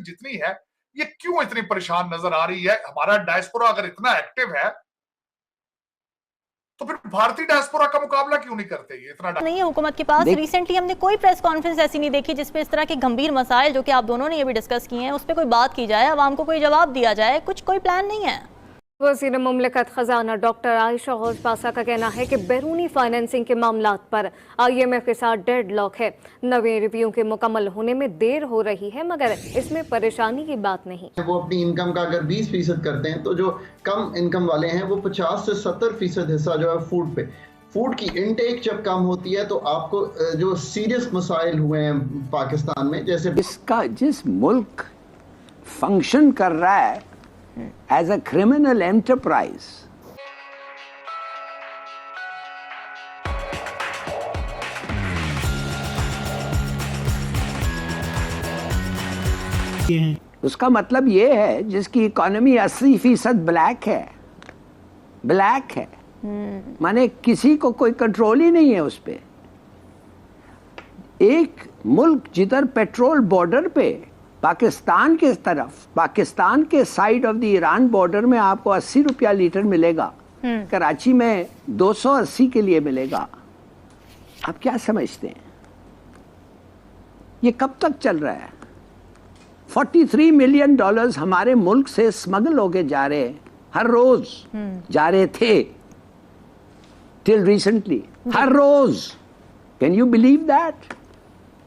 जितनी है ये क्यों इतनी परेशान नजर आ रही है? हमारा डायस्पोरा अगर इतना एक्टिव है तो फिर भारतीय डायस्पोरा का मुकाबला क्यों नहीं करते? ये इतना नहीं है हुकूमत के पास। रिसेंटली हमने कोई प्रेस कॉन्फ्रेंस ऐसी नहीं देखी जिसपे इस तरह के गंभीर मसाइल जो कि आप दोनों ने ये भी डिस्कस किए हैं उस पर कोई बात की जाए, आवाम को कोई जवाब दिया जाए, कोई प्लान नहीं है। वज़ीर मुमलिकत ख़जाना डॉक्टर आयशा गौस पासा का कहना है कि बैरूनी फाइनेंसिंग के मामलात पर IMF के साथ डेडलॉक है। नवे रिव्यू के मुकम्मल होने में देर हो रही है मगर इसमें परेशानी की बात नहीं। वो अपनी इनकम का अगर 20% करते हैं तो जो कम इनकम वाले हैं वो 50 से 70% हिस्सा जो है फूड पे, फूड की इनटेक जब कम होती है तो आपको जो सीरियस मसाइल हुए हैं पाकिस्तान में, जैसे इसका जिस मुल्क फंक्शन कर रहा है as a criminal enterprise, उसका मतलब ये है जिसकी इकोनॉमी 80% ब्लैक है, माने किसी को कोई कंट्रोल ही नहीं है उस पे। एक मुल्क जिधर पेट्रोल बॉर्डर पे पाकिस्तान के तरफ, पाकिस्तान के side of the Iran border में आपको 80 रुपया लीटर मिलेगा, कराची में 280 के लिए मिलेगा। आप क्या समझते हैं ये कब तक चल रहा है? $43 मिलियन हमारे मुल्क से स्मगल होके जा रहे हैं, हर रोज जा रहे थे टिल रिसेंटली, हर रोज। Can you believe that?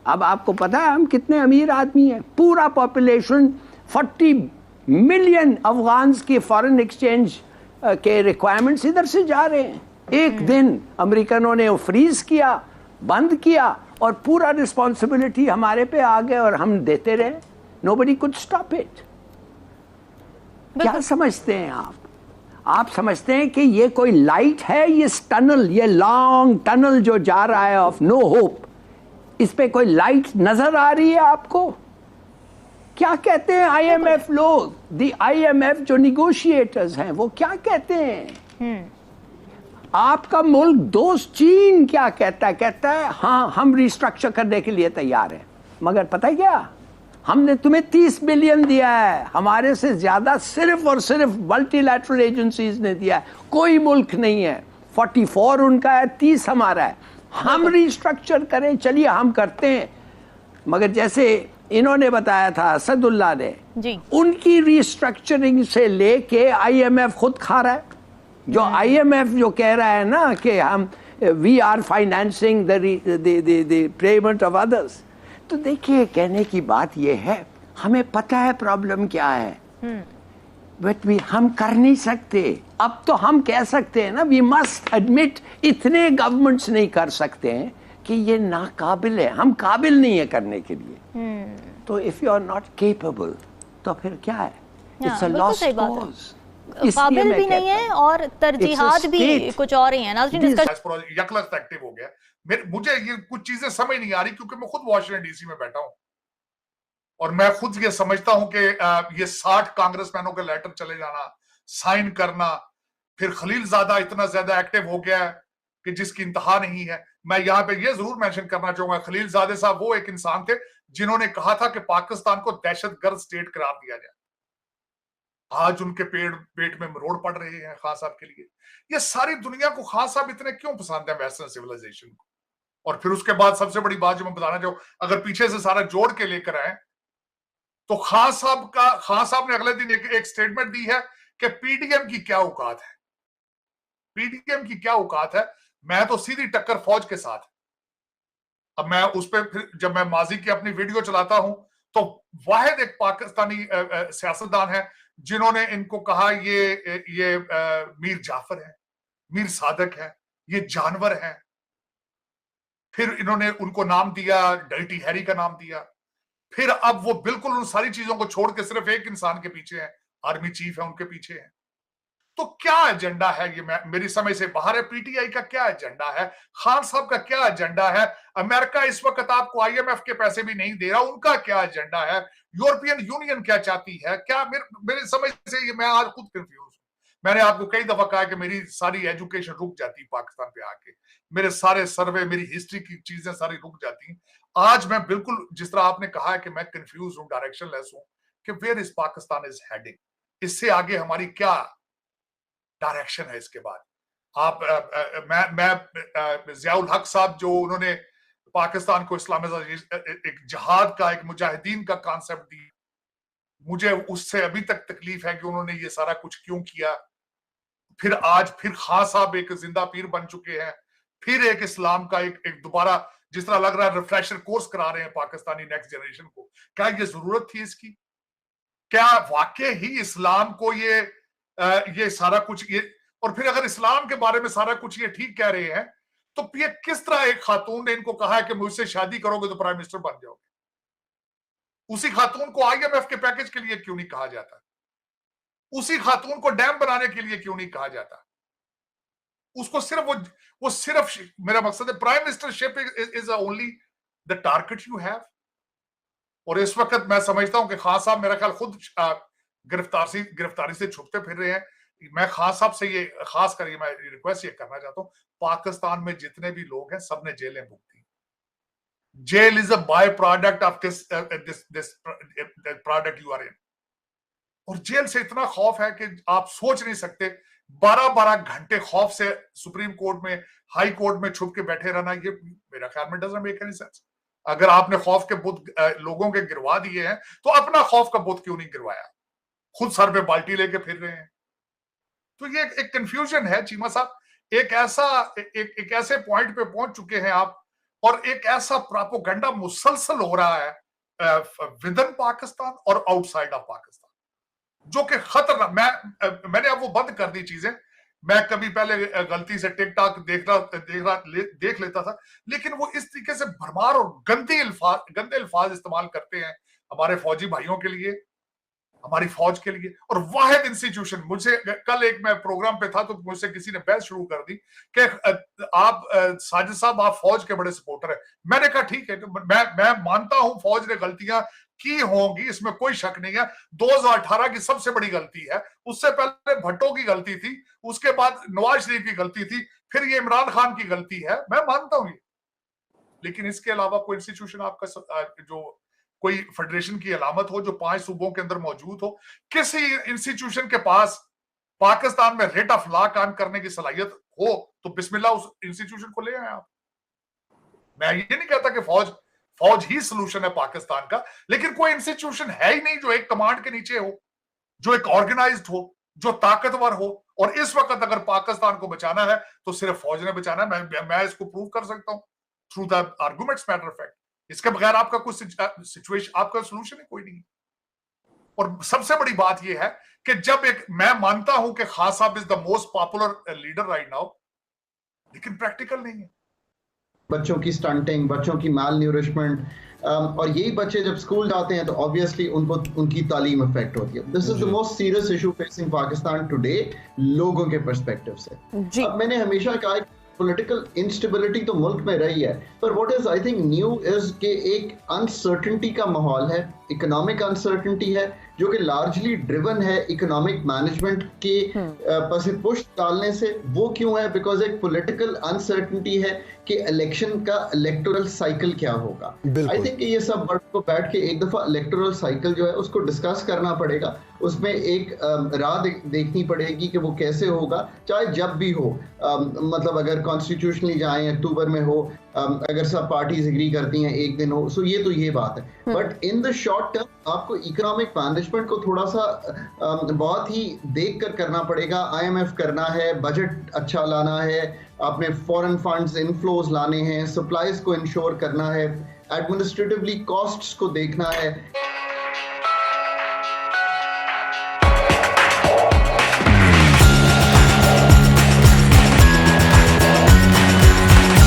अब आपको पता है हम कितने अमीर आदमी हैं? पूरा पॉपुलेशन 40 मिलियन अफगान्स के फॉरेन एक्सचेंज के रिक्वायरमेंट्स इधर से जा रहे हैं। एक दिन अमेरिकनों ने वो फ्रीज किया, बंद किया और पूरा रिस्पॉन्सिबिलिटी हमारे पे आ गए और हम देते रहे। Nobody could stop it. क्या समझते हैं आप? आप समझते हैं कि ये कोई लाइट है? ये टनल, ये लॉन्ग टनल जो जा रहा है ऑफ नो होप, इस पे कोई लाइट नजर आ रही है आपको? क्या कहते हैं IMF लोग, दी IMF जो निगोशिएटर्स हैं वो क्या कहते हैं? आपका मुल्क दोस्त चीन क्या कहता है? कहता है हाँ हम रिस्ट्रक्चर करने के लिए तैयार हैं, मगर पता है क्या, हमने तुम्हें 30 बिलियन दिया है, हमारे से ज्यादा सिर्फ और सिर्फ मल्टीलैटरल एजेंसीज ने दिया है, कोई मुल्क नहीं है। 44 उनका है, 30 हमारा है। हम रिस्ट्रक्चर करें, चलिए हम करते हैं। मगर जैसे इन्होंने बताया था असदुल्ला ने जी, उनकी रिस्ट्रक्चरिंग से लेके IMF खुद खा रहा है। जो IMF जो कह रहा है ना कि हम we are financing the payment of others, तो देखिए कहने की बात यह है हमें पता है प्रॉब्लम क्या है, बट हम कर नहीं सकते। अब तो हम कह सकते हैं ना, वी मस्ट एडमिट इतने गवर्नमेंट्स नहीं कर सकते हैं कि ये नाकाबिल है, हम काबिल नहीं है करने के लिए। तो if you are not capable तो फिर क्या है? It's a lost cause. काबिल भी नहीं है और तरजीहात भी कुछ और ही है ना। यकलख्त एक्टिव हो गया। मुझे ये कुछ चीजें समझ नहीं आ रही क्योंकि मैं खुद वॉशिंगटन DC में बैठा हूं और मैं खुद ये समझता हूं कि ये 60 कांग्रेसमैनों के लेटर चले जाना, साइन करना, फिर खलीलजादा इतना ज्यादा एक्टिव हो गया है कि जिसकी इंतहा नहीं है। मैं यहाँ पे ये जरूर मेंशन करना चाहूंगा, खलीलजादे साहब वो एक इंसान थे जिन्होंने कहा था कि पाकिस्तान को दहशतगर्द स्टेट करार दिया जाए। आज उनके पेट में मरोड़ पड़ रहे हैं खान साहब के लिए। ये सारी दुनिया को खान साहब इतने क्यों पसंद है, वेस्टर्न सिविलाइजेशन को? और फिर उसके बाद सबसे बड़ी बात जो मैं बताना चाहूँ, अगर पीछे से सारा जोड़ के लेकर आए तो खान साहब ने अगले दिन एक स्टेटमेंट दी है कि PDM की क्या औकात है, PDM की क्या औकात है, मैं तो सीधी टक्कर फौज के साथ। अब मैं उस पर फिर जब मैं माजी की अपनी वीडियो चलाता हूं तो वाहिद एक पाकिस्तानी सियासतदान है जिन्होंने इनको कहा ये मीर जाफर है, मीर सादक है, ये जानवर है। फिर इन्होंने उनको नाम दिया, डर्टी हैरी का नाम दिया। फिर अब वो बिल्कुल उन सारी चीजों को छोड़ के सिर्फ एक इंसान के पीछे है, आर्मी चीफ है उनके पीछे है। तो क्या एजेंडा है ये? मेरी समझ से बाहर है। PTI का क्या एजेंडा है? खान साहब का क्या एजेंडा है? अमेरिका इस वक्त आपको IMF के पैसे भी नहीं दे रहा, उनका क्या एजेंडा है? यूरोपियन यूनियन क्या चाहती है? क्या मेरी समझ से ये मैं आज खुद कंफ्यूज हूं। मैंने आपको कई दफा कहा कि मेरी सारी एजुकेशन रुक जाती पाकिस्तान पे आके, मेरे सारे सर्वे, मेरी हिस्ट्री की चीजें सारी रुक जाती। आज मैं बिल्कुल जिस तरह आपने कहा है कि मैं कंफ्यूज हूं, डायरेक्शनलेस हूं, कि where is Pakistan is heading, इससे आगे हमारी क्या डायरेक्शन है इसके बाद। आप मैं जियाउल हक साहब जो उन्होंने पाकिस्तान को इस्लामिक एक जिहाद का, एक मुजाहिदीन का कॉन्सेप्ट दी, मुझे उससे अभी तक तकलीफ है कि उन्होंने ये सारा कुछ क्यों किया। फिर आज फिर खान साहब एक जिंदा पीर बन चुके हैं, फिर एक इस्लाम का एक दोबारा जिस तरह लग रहा है रिफ्रेशर कोर्स करा रहे हैं पाकिस्तानी नेक्स्ट जनरेशन को। क्या ये जरूरत थी इसकी? क्या वाकई ही इस्लाम को ये सारा कुछ ये, और फिर अगर इस्लाम के बारे में सारा कुछ ये ठीक कह रहे हैं तो ये किस तरह एक खातून ने इनको कहा है कि मुझसे शादी करोगे तो प्राइम मिनिस्टर बन जाओगे? उसी खातून को IMF के पैकेज के लिए क्यों नहीं कहा जाता? उसी खातून को डैम बनाने के लिए क्यों नहीं कहा जाता? उसको सिर्फ वो सिर्फ, मेरा मकसद है prime ministership is only the target you have. और इस वक्त मैं समझता हूं कि खान साहब मेरा ख्याल खुद गिरफ्तारी से छुपते फिर रहे हैं। मैं खान साहब से ये खास कर मैं रिक्वेस्ट ये करना चाहता हूं, पाकिस्तान में जितने भी लोग हैं सबने जेलें भुगती। Jail is a by product of this product you are in. और जेल से इतना खौफ है कि आप सोच नहीं सकते। 12-12 घंटे खौफ से सुप्रीम कोर्ट में, हाई कोर्ट में छुप के बैठे रहना, ये मेरा ख्याल में डजंट मेक एनी सेंस। अगर आपने खौफ के बुत लोगों के गिरवा दिए हैं तो अपना खौफ का बुत क्यों नहीं गिरवाया? खुद सर पे बाल्टी लेके फिर रहे हैं। तो ये एक कंफ्यूजन है चीमा साहब। एक ऐसे पॉइंट पे पहुंच चुके हैं आप, और एक ऐसा प्रोपेगेंडा मुसलसल हो रहा है विद इन पाकिस्तान और आउटसाइड ऑफ पाकिस्तान, जो कि खतरनाक। मैंने अब वो बंद कर दी चीजें। मैं कभी पहले गलती से टिकटॉक देख लेता था, लेकिन वो इस तरीके से भरमार और गंदे अल्फाज इस्तेमाल करते हैं हमारे फौजी भाइयों के लिए, हमारी फौज के लिए। और वाहिद इंस्टीट्यूशन, मुझे कल एक मैं प्रोग्राम पे था तो मुझसे किसी ने बहस शुरू कर दी कि आप साजिद साहब आप फौज के बड़े सपोर्टर हैं। मैंने कहा ठीक है, मैं मानता हूं फौज ने गलतियां की होंगी, इसमें कोई शक नहीं है। 2018 की सबसे बड़ी गलती है, उससे पहले भट्टो की गलती थी, उसके बाद नवाज शरीफ की गलती थी, फिर ये इमरान खान की गलती है, मैं मानता हूं ये। लेकिन इसके अलावा कोई इंस्टीट्यूशन आपका जो कोई फेडरेशन की अलामत हो जो 5 सूबों के अंदर मौजूद हो, किसी इंस्टीट्यूशन के पास पाकिस्तान में रेट ऑफ लॉ कायम करने की सलाहियत हो तो बिस्मिल्लाह उस इंस्टीट्यूशन को ले आए आप। मैं ये नहीं कहता कि फौज ही सोल्यूशन है पाकिस्तान का, लेकिन कोई इंस्टीट्यूशन है ही नहीं जो एक कमांड के नीचे हो, जो एक ऑर्गेनाइज्ड हो, जो ताकतवर हो। और इस वक्त अगर पाकिस्तान को बचाना है तो सिर्फ फौज ने बचाना है। मैं इसको प्रूव कर सकता हूं through the arguments matter of fact. इसके बगैर आपका कुछ सिचुएशन, आपका सोल्यूशन ही कोई नहीं। और सबसे बड़ी बात यह है कि जब मैं मानता हूं कि खान साहब is the most popular leader right now, लेकिन प्रैक्टिकल नहीं है। बच्चों की स्टंटिंग, बच्चों की माल न्यूरिशमेंट, और यही बच्चे जब स्कूल जाते हैं तो ऑब्वियसली उनकी तालीम अफेक्ट होती है। This is the most serious issue facing Pakistan today लोगों के पर्सपेक्टिव से। अब मैंने हमेशा कहा पॉलिटिकल इंस्टेबिलिटी तो मुल्क में रही है, पर what is I think new is कि एक अनसर्टेनिटी का माहौल है, इकोनॉमिक अनसर्टेनिटी है जो कि लार्जली ड्रिवन है इकोनॉमिक मैनेजमेंट के पसे पुश डालने से। वो क्यों है? बिकॉज एक पॉलिटिकल अनसर्टेनिटी है कि इलेक्शन का इलेक्टोरल साइकिल क्या होगा। आई थिंक ये सब को बैठ के एक दफा इलेक्टोरल साइकिल जो है उसको डिस्कस करना पड़ेगा, उसमें एक राह देखनी पड़ेगी कि वो कैसे होगा, चाहे जब भी हो। मतलब अगर कॉन्स्टिट्यूशनली जाए अक्टूबर में हो, अगर सब पार्टीज एग्री करती हैं एक दिन हो, सो ये बात है। But in the short term आपको इकोनॉमिक मैनेजमेंट को थोड़ा सा बहुत ही देख कर करना पड़ेगा। IMF करना है, बजट अच्छा लाना है, आपने फॉरेन फंड्स इनफ्लोज लाने हैं, सप्लाईज को इंश्योर करना है, एडमिनिस्ट्रेटिवली कॉस्ट्स को देखना है।